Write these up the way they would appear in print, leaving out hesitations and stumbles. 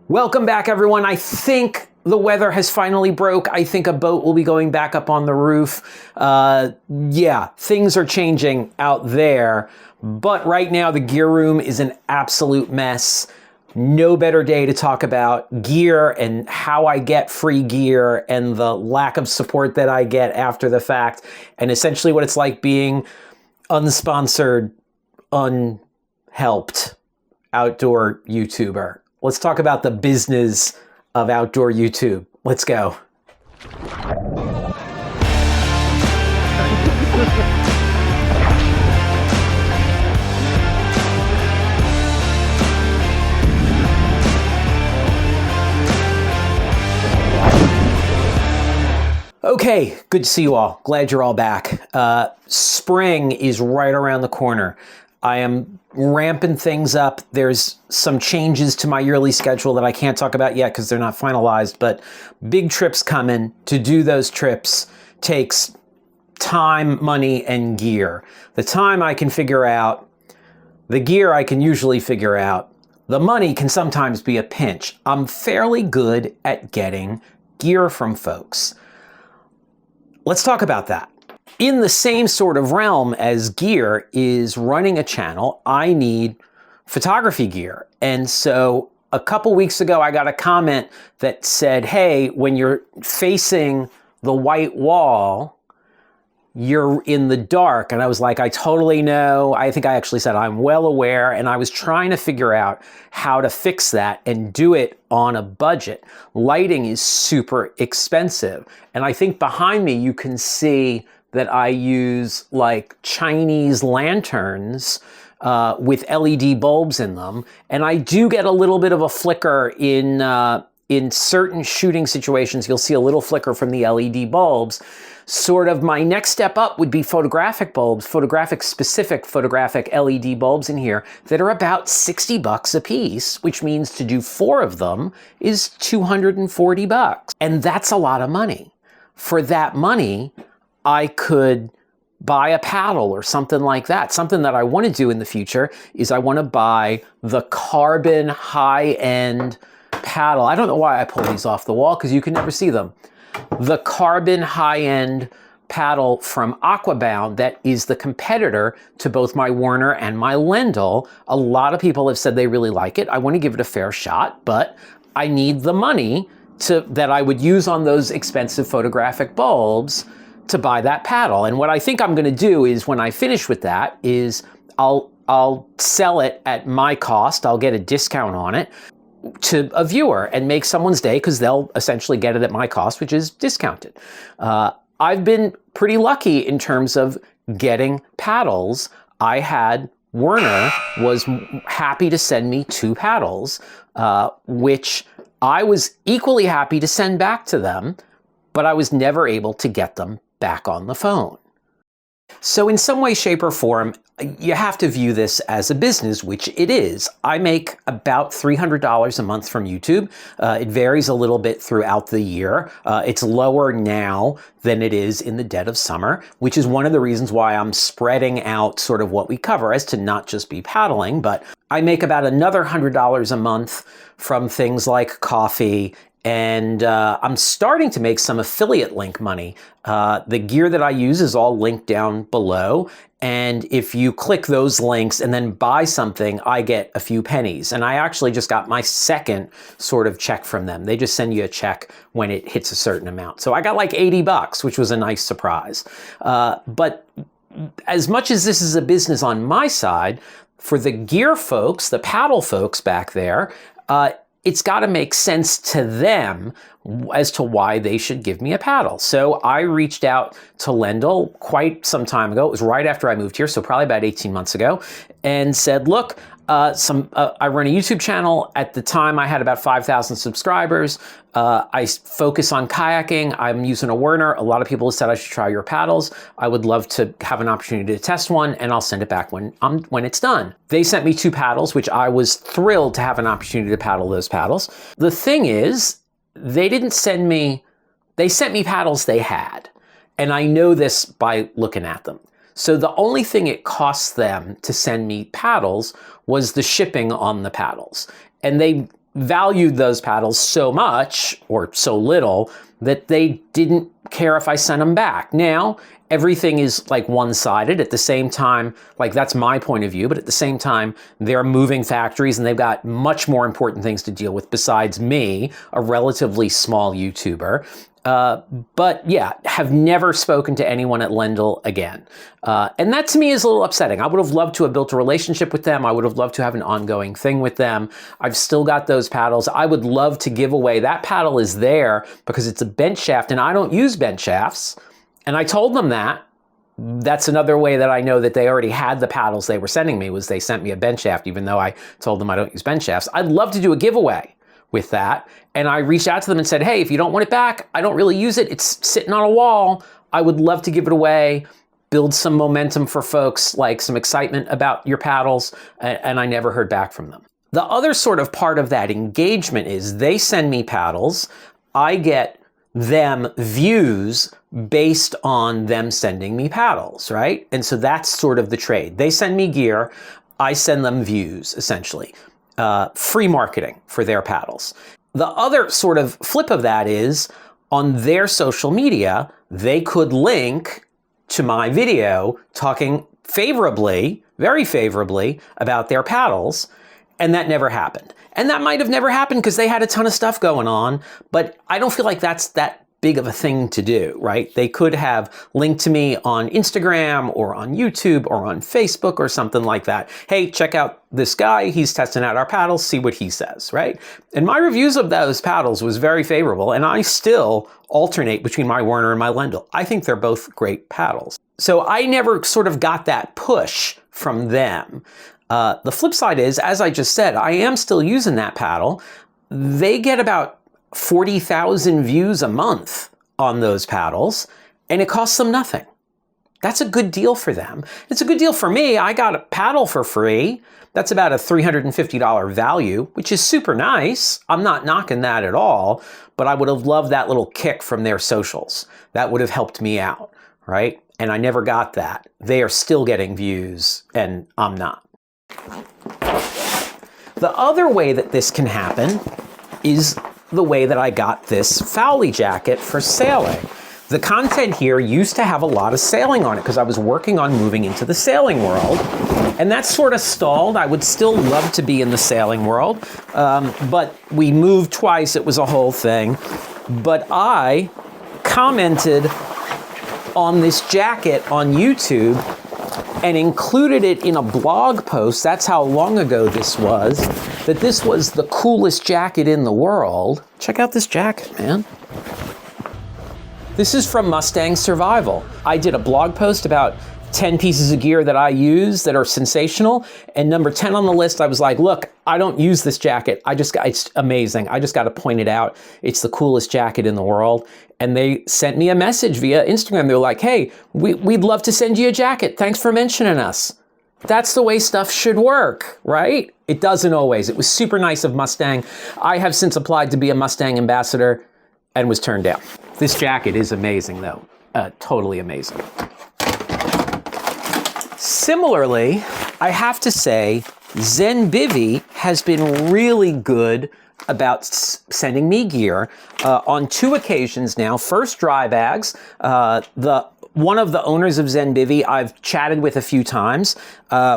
Welcome back, everyone. I think the weather has finally broke. I think a boat will be going back up on the roof. Yeah, things are changing out there. But right now, the gear room is an absolute mess. No better day to talk about gear and how I get free gear and the lack of support that I get after the fact, and essentially what it's like being unsponsored, unhelped outdoor YouTuber. Let's talk about the business of outdoor YouTube. Let's go. Okay, good to see you all. Glad you're all back. Spring is right around the corner. I am ramping things up. There's some changes to my yearly schedule that I can't talk about yet because they're not finalized, but big trips coming. To do those trips takes time, money, and gear. The time I can figure out, the gear I can usually figure out, the money can sometimes be a pinch. I'm fairly good at getting gear from folks. Let's talk about that. In the same sort of realm as gear is running a channel, I need photography gear. And so a couple weeks ago, I got a comment that said, hey, when you're facing the white wall, you're in the dark. And I was like, I totally know. I think I actually said I'm well aware. And I was trying to figure out how to fix that and do it on a budget. Lighting is super expensive. And I think behind me, you can see that I use like Chinese lanterns with LED bulbs in them. And I do get a little bit of a flicker in certain shooting situations. You'll see a little flicker from the LED bulbs. Sort of my next step up would be photographic bulbs, specific photographic LED bulbs in here that are about 60 bucks a piece, which means to do 4 of them is 240 bucks. And that's a lot of money. For that money, I could buy a paddle or something like that. Something that I want to do in the future is I want to buy the carbon high-end paddle. I don't know why I pull these off the wall because you can never see them. The carbon high-end paddle from Aquabound that is the competitor to both my Warner and my Lendal. A lot of people have said they really like it. I want to give it a fair shot, but I need the money that I would use on those expensive photographic bulbs to buy that paddle. And what I think I'm going to do is when I finish with that is I'll sell it at my cost. I'll get a discount on it to a viewer and make someone's day because they'll essentially get it at my cost, which is discounted. I've been pretty lucky in terms of getting paddles. I had Werner was happy to send me 2 paddles, which I was equally happy to send back to them, but I was never able to get them back on the phone. So in some way, shape, or form, you have to view this as a business, which it is. I make about $300 a month from YouTube. It varies a little bit throughout the year. It's lower now than it is in the dead of summer, which is one of the reasons why I'm spreading out sort of what we cover as to not just be paddling, but I make about another $100 a month from things like coffee. And I'm starting to make some affiliate link money. The gear that I use is all linked down below. And if you click those links and then buy something, I get a few pennies. And I actually just got my second sort of check from them. They just send you a check when it hits a certain amount. So I got like 80 bucks, which was a nice surprise. But as much as this is a business on my side, for the gear folks, the paddle folks back there, it's got to make sense to them as to why they should give me a paddle. So I reached out to Lendal quite some time ago. It was right after I moved here, so probably about 18 months ago, and said, look, I run a YouTube channel. At the time, I had about 5,000 subscribers. I focus on kayaking. I'm using a Werner. A lot of people have said I should try your paddles. I would love to have an opportunity to test one, and I'll send it back when it's done. They sent me 2 paddles, which I was thrilled to have an opportunity to paddle those paddles. The thing is, they sent me paddles they had. And I know this by looking at them. So the only thing it cost them to send me paddles was the shipping on the paddles. And valued those paddles so much, or so little, that they didn't care if I sent them back. Now, everything is like one-sided. At the same time, like that's my point of view, but at the same time, they're moving factories and they've got much more important things to deal with besides me, a relatively small YouTuber. But yeah, have never spoken to anyone at Lendal again. And that to me is a little upsetting. I would have loved to have built a relationship with them. I would have loved to have an ongoing thing with them. I've still got those paddles. I would love to give away. That paddle is there because it's a bench shaft and I don't use bench shafts. And I told them that. That's another way that I know that they already had the paddles they were sending me, was they sent me a bench shaft, even though I told them I don't use bench shafts. I'd love to do a giveaway with that. And I reached out to them and said, hey, if you don't want it back, I don't really use it. It's sitting on a wall. I would love to give it away, build some momentum for folks, like some excitement about your paddles. And I never heard back from them. The other sort of part of that engagement is they send me paddles. I get them views based on them sending me paddles, right? And so that's sort of the trade. They send me gear. I send them views, essentially. Free marketing for their paddles. The other sort of flip of that is on their social media, they could link to my video talking favorably, very favorably about their paddles, and that never happened. And that might have never happened because they had a ton of stuff going on, but I don't feel like that's that big of a thing to do, right? They could have linked to me on Instagram or on YouTube or on Facebook or something like that. Hey, check out this guy. He's testing out our paddles. See what he says, right? And my reviews of those paddles was very favorable. And I still alternate between my Werner and my Lendal. I think they're both great paddles. So I never sort of got that push from them. The flip side is, as I just said, I am still using that paddle. They get about 40,000 views a month on those paddles, and it costs them nothing. That's a good deal for them. It's a good deal for me. I got a paddle for free. That's about a $350 value, which is super nice. I'm not knocking that at all, but I would have loved that little kick from their socials. That would have helped me out, right? And I never got that. They are still getting views, and I'm not. The other way that this can happen is the way that I got this Fowley jacket for sailing. The content here used to have a lot of sailing on it because I was working on moving into the sailing world, and that sort of stalled. I would still love to be in the sailing world, but we moved twice. It was a whole thing. But I commented on this jacket on YouTube and included it in a blog post. That's how long ago this was, that this was the coolest jacket in the world. Check out this jacket, man. This is from Mustang Survival. I did a blog post about 10 pieces of gear that I use that are sensational, and number 10 on the list, I was like, look, I don't use this jacket. It's amazing. I just got to point it out. It's the coolest jacket in the world. And they sent me a message via Instagram. They were like, hey, we'd love to send you a jacket. Thanks for mentioning us. That's the way stuff should work, right? It doesn't always. It was super nice of Mustang. I have since applied to be a Mustang ambassador and was turned down. This jacket is amazing, though. Totally amazing. Similarly, I have to say, Zen Bivy has been really good about sending me gear on 2 occasions now. First, dry bags. One of the owners of Zen Bivy I've chatted with a few times.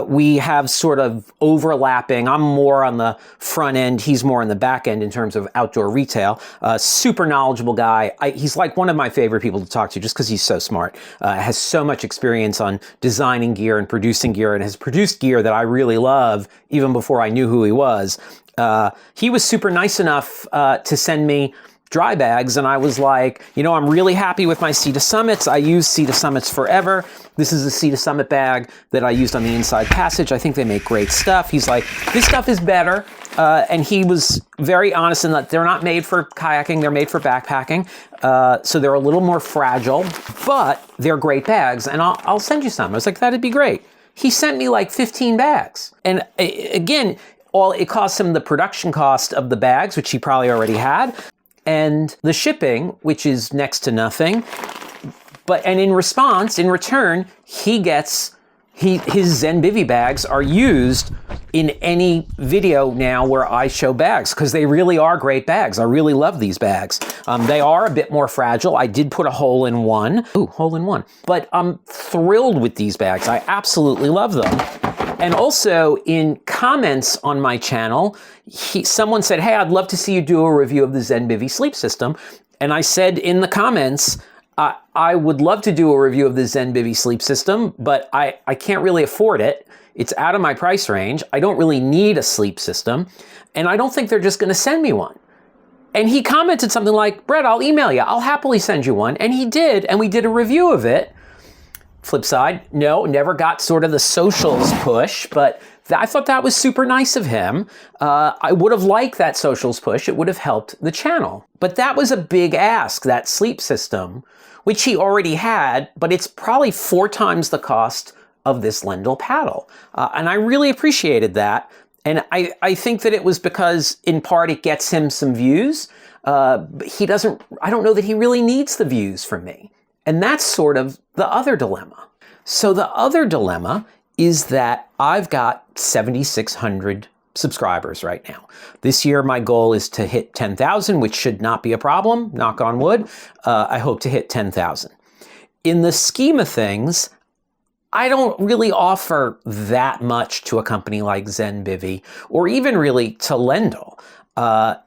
We have sort of overlapping. I'm more on the front end. He's more on the back end in terms of outdoor retail. Super knowledgeable guy. He's like one of my favorite people to talk to just because he's so smart. Has so much experience on designing gear and producing gear, and has produced gear that I really love even before I knew who he was. He was super nice enough to send me dry bags, and I was like, you know, I'm really happy with my Sea to Summits. I use Sea to Summits forever. This is a Sea to Summit bag that I used on the Inside Passage. I think they make great stuff. He's like, this stuff is better. And he was very honest in that they're not made for kayaking, they're made for backpacking. So they're a little more fragile, but they're great bags, and I'll send you some. I was like, that'd be great. He sent me like 15 bags. And again, it cost him the production cost of the bags, which he probably already had, and the shipping, which is next to nothing. And in return, he gets His Zen Bivy bags are used in any video now where I show bags because they really are great bags. I really love these bags. They are a bit more fragile. I did put a hole in one. Ooh, hole in one. But I'm thrilled with these bags. I absolutely love them. And also in comments on my channel, someone said, hey, I'd love to see you do a review of the Zen Bivy sleep system. And I said in the comments, I would love to do a review of the Zen Bivy sleep system, but I can't really afford it. It's out of my price range. I don't really need a sleep system, and I don't think they're just going to send me one. And he commented something like, Brett, I'll email you. I'll happily send you one. And he did, and we did a review of it. Flip side, no, never got sort of the socials push, but I thought that was super nice of him. I would have liked that socials push. It would have helped the channel. But that was a big ask, that sleep system, which he already had, but it's probably 4 times the cost of this Lendal paddle. And I really appreciated that. And I think that it was because, in part, it gets him some views. I don't know that he really needs the views from me. And that's sort of the other dilemma. So the other dilemma is that I've got 7,600 subscribers right now. This year, my goal is to hit 10,000, which should not be a problem, knock on wood. I hope to hit 10,000. In the scheme of things, I don't really offer that much to a company like Zen Bivy, or even really to Lendal.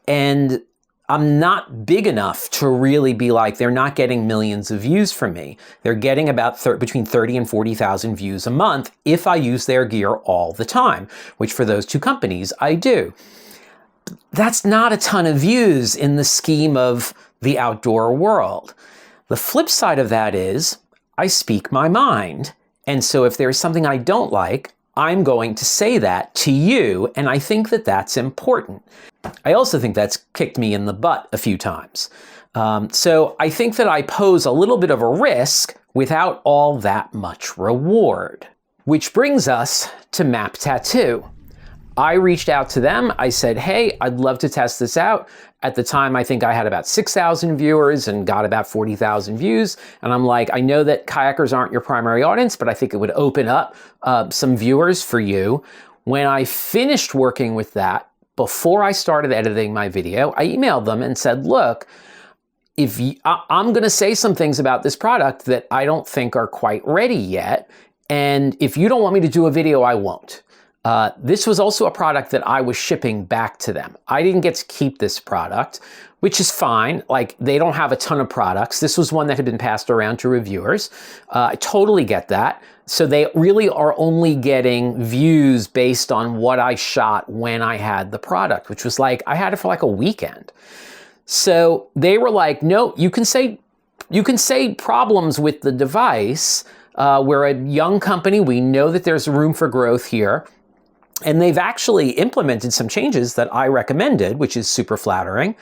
And I'm not big enough to really be like, they're not getting millions of views from me. They're getting about between 30 and 40,000 views a month if I use their gear all the time, which for those 2 companies, I do. That's not a ton of views in the scheme of the outdoor world. The flip side of that is I speak my mind. And so if there's something I don't like, I'm going to say that to you, and I think that that's important. I also think that's kicked me in the butt a few times. So I think that I pose a little bit of a risk without all that much reward. Which brings us to Map Tattoo. I reached out to them. I said, hey, I'd love to test this out. At the time, I think I had about 6,000 viewers and got about 40,000 views. And I'm like, I know that kayakers aren't your primary audience, but I think it would open up some viewers for you. When I finished working with that, before I started editing my video, I emailed them and said, look, I'm going to say some things about this product that I don't think are quite ready yet. And if you don't want me to do a video, I won't. This was also a product that I was shipping back to them. I didn't get to keep this product, which is fine. Like, they don't have a ton of products. This was one that had been passed around to reviewers. I totally get that. So they really are only getting views based on what I shot when I had the product, which was like, I had it for like a weekend. So they were like, no, you can say problems with the device. We're a young company. We know that there's room for growth here. And they've actually implemented some changes that I recommended, which is super flattering,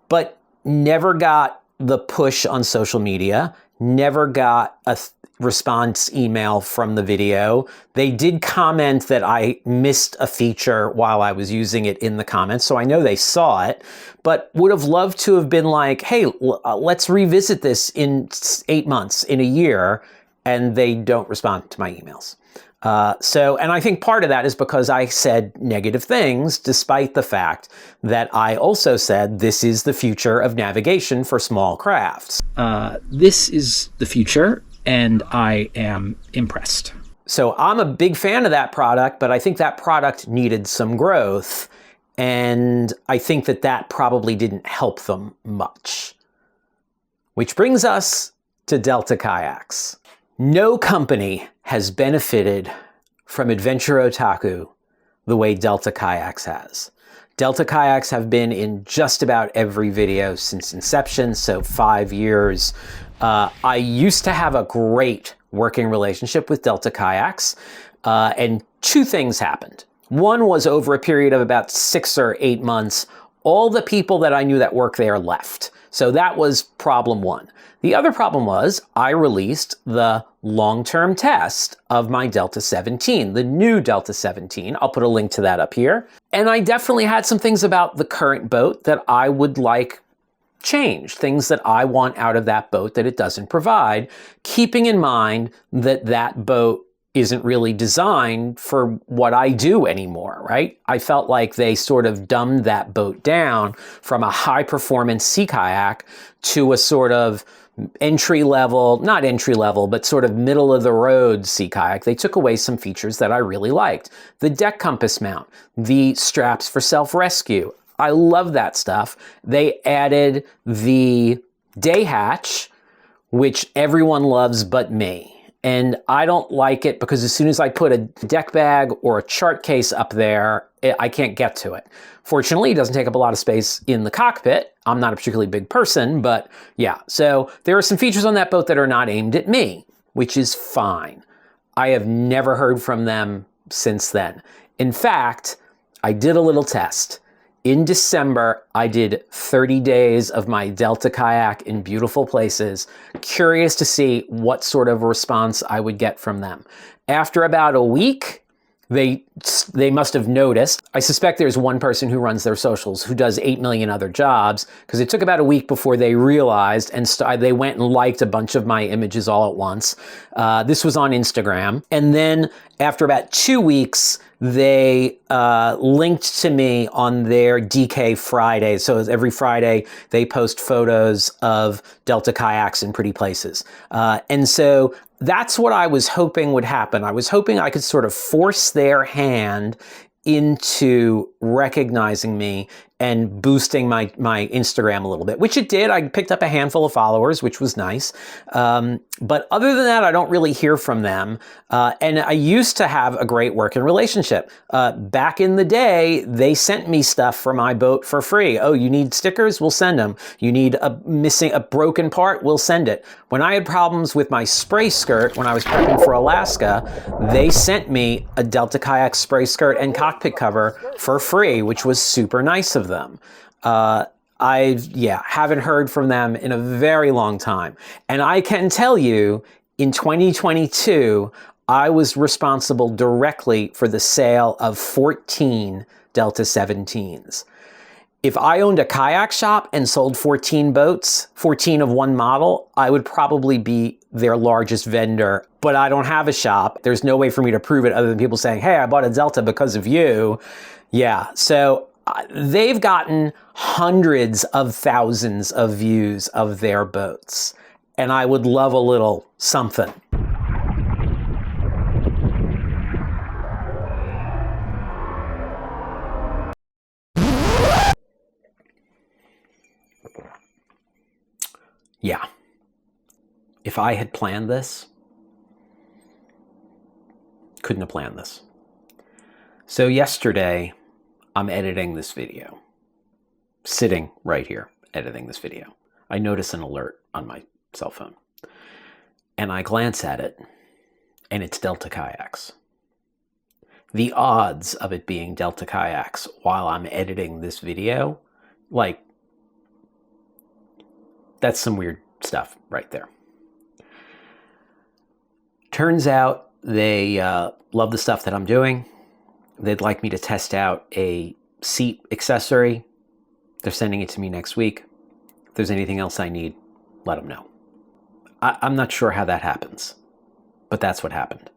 but never got the push on social media, never got a response email from the video. They did comment that I missed a feature while I was using it in the comments, so I know they saw it, but would have loved to have been like, hey, let's revisit this in 8 months, in a year, and they don't respond to my emails. And I think part of that is because I said negative things, despite the fact that I also said this is the future of navigation for small crafts. This is the future, and I am impressed. So I'm a big fan of that product, but I think that product needed some growth, and I think that that probably didn't help them much. Which brings us to Delta Kayaks. No company has benefited from Adventure Otaku the way Delta Kayaks has. Delta Kayaks have been in just about every video since inception, so 5 years. I used to have a great working relationship with Delta Kayaks, and 2 things happened. One was over a period of about 6 or 8 months, all the people that I knew that worked there left. So that was problem 1. The other problem was I released the long-term test of my Delta 17, the new Delta 17. I'll put a link to that up here. And I definitely had some things about the current boat that I would like changed, things that I want out of that boat that it doesn't provide, keeping in mind that that boat isn't really designed for what I do anymore, right? I felt like they sort of dumbed that boat down from a high performance sea kayak to a sort of entry level, not entry level, but sort of middle of the road sea kayak. They took away some features that I really liked. The deck compass mount, the straps for self-rescue. I love that stuff. They added the day hatch, which everyone loves but me. And I don't like it because as soon as I put a deck bag or a chart case up there, I can't get to it. Fortunately, it doesn't take up a lot of space in the cockpit. I'm not a particularly big person, but yeah. So there are some features on that boat that are not aimed at me, which is fine. I have never heard from them since then. In fact, I did a little test. In December, I did 30 days of my Delta kayak in beautiful places, curious to see what sort of response I would get from them. After about a week, they must have noticed. I suspect there's one person who runs their socials who does 8 million other jobs, because it took about a week before they realized and they went and liked a bunch of my images all at once. This was on Instagram. And then after about 2 weeks, they linked to me on their DK Friday. So every Friday, they post photos of Delta kayaks in pretty places. And so that's what I was hoping would happen. I was hoping I could sort of force their hand into recognizing me and boosting my Instagram a little bit, which it did. I picked up a handful of followers, which was nice. But other than that, I don't really hear from them. And I used to have a great working relationship. Back in the day, they sent me stuff for my boat for free. Oh, you need stickers? We'll send them. You need a broken part? We'll send it. When I had problems with my spray skirt, when I was prepping for Alaska, they sent me a Delta Kayak spray skirt and cockpit cover for free, which was super nice of them. I haven't heard from them in a very long time. And I can tell you, in 2022, I was responsible directly for the sale of 14 Delta 17s. If I owned a kayak shop and sold 14 boats, 14 of one model, I would probably be their largest vendor. But I don't have a shop. There's no way for me to prove it other than people saying, hey, I bought a Delta because of you. Yeah, so they've gotten hundreds of thousands of views of their boats. And I would love a little something. Yeah. If I had planned this, couldn't have planned this. So yesterday, I'm editing this video. Sitting right here, editing this video. I notice an alert on my cell phone. And I glance at it, and it's Delta Kayaks. The odds of it being Delta Kayaks while I'm editing this video, like, that's some weird stuff right there. Turns out they love the stuff that I'm doing. They'd like me to test out a seat accessory. They're sending it to me next week. If there's anything else I need, let them know. I'm not sure how that happens, but that's what happened.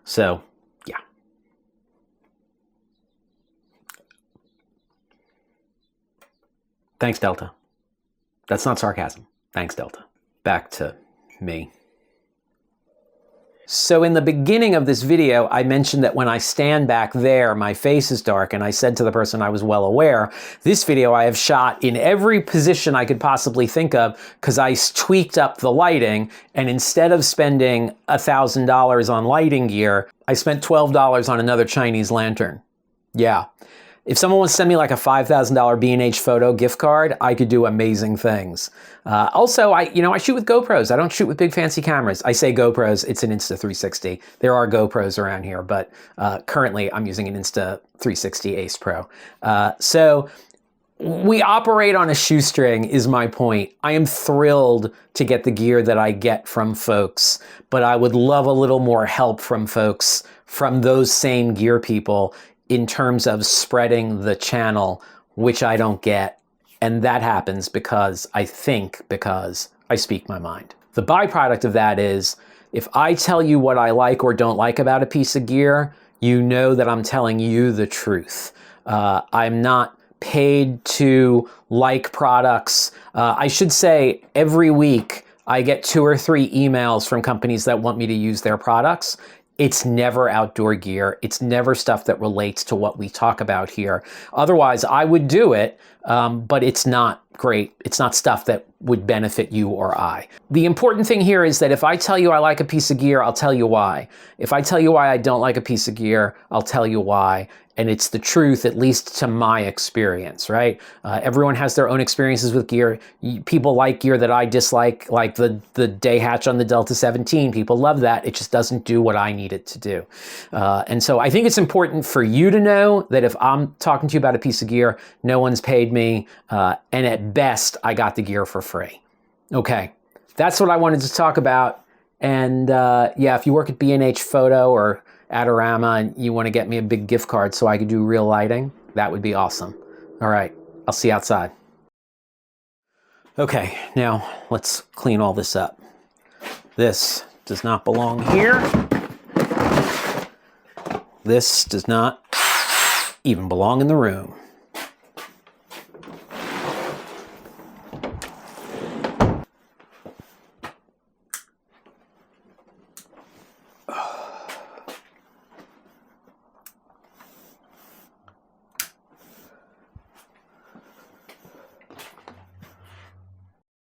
So, yeah. Thanks, Delta. That's not sarcasm. Thanks, Delta. Back to me. So in the beginning of this video, I mentioned that when I stand back there, my face is dark, and I said to the person I was well aware, this video I have shot in every position I could possibly think of because I tweaked up the lighting, and instead of spending $1,000 on lighting gear, I spent $12 on another Chinese lantern. Yeah. If someone wants to send me like a $5,000 B&H photo gift card, I could do amazing things. Also, I shoot with GoPros. I don't shoot with big fancy cameras. I say GoPros, it's an Insta360. There are GoPros around here, but currently I'm using an Insta360 Ace Pro. So we operate on a shoestring is my point. I am thrilled to get the gear that I get from folks, but I would love a little more help from folks, from those same gear people, in terms of spreading the channel, which I don't get. And that happens because I speak my mind. The byproduct of that is If I tell you what I like or don't like about a piece of gear, you know that I'm telling you the truth. I'm not paid to like products. I should say every week I get 2 or 3 emails from companies that want me to use their products. It's never outdoor gear. It's never stuff that relates to what we talk about here. Otherwise, I would do it, but it's not great. It's not stuff that would benefit you or I. The important thing here is that if I tell you I like a piece of gear, I'll tell you why. If I tell you why I don't like a piece of gear, I'll tell you why. And it's the truth, at least to my experience, right? Everyone has their own experiences with gear. People like gear that I dislike, like the day hatch on the Delta 17. People love that. It just doesn't do what I need it to do. And so I think it's important for you to know that if I'm talking to you about a piece of gear, no one's paid me, and at best, I got the gear for free. Okay, that's what I wanted to talk about. And yeah, if you work at B&H Photo or Adorama and you want to get me a big gift card so I could do real lighting, that would be awesome. All right, I'll see you outside. Okay, now let's clean all this up. This does not belong here. This does not even belong in the room.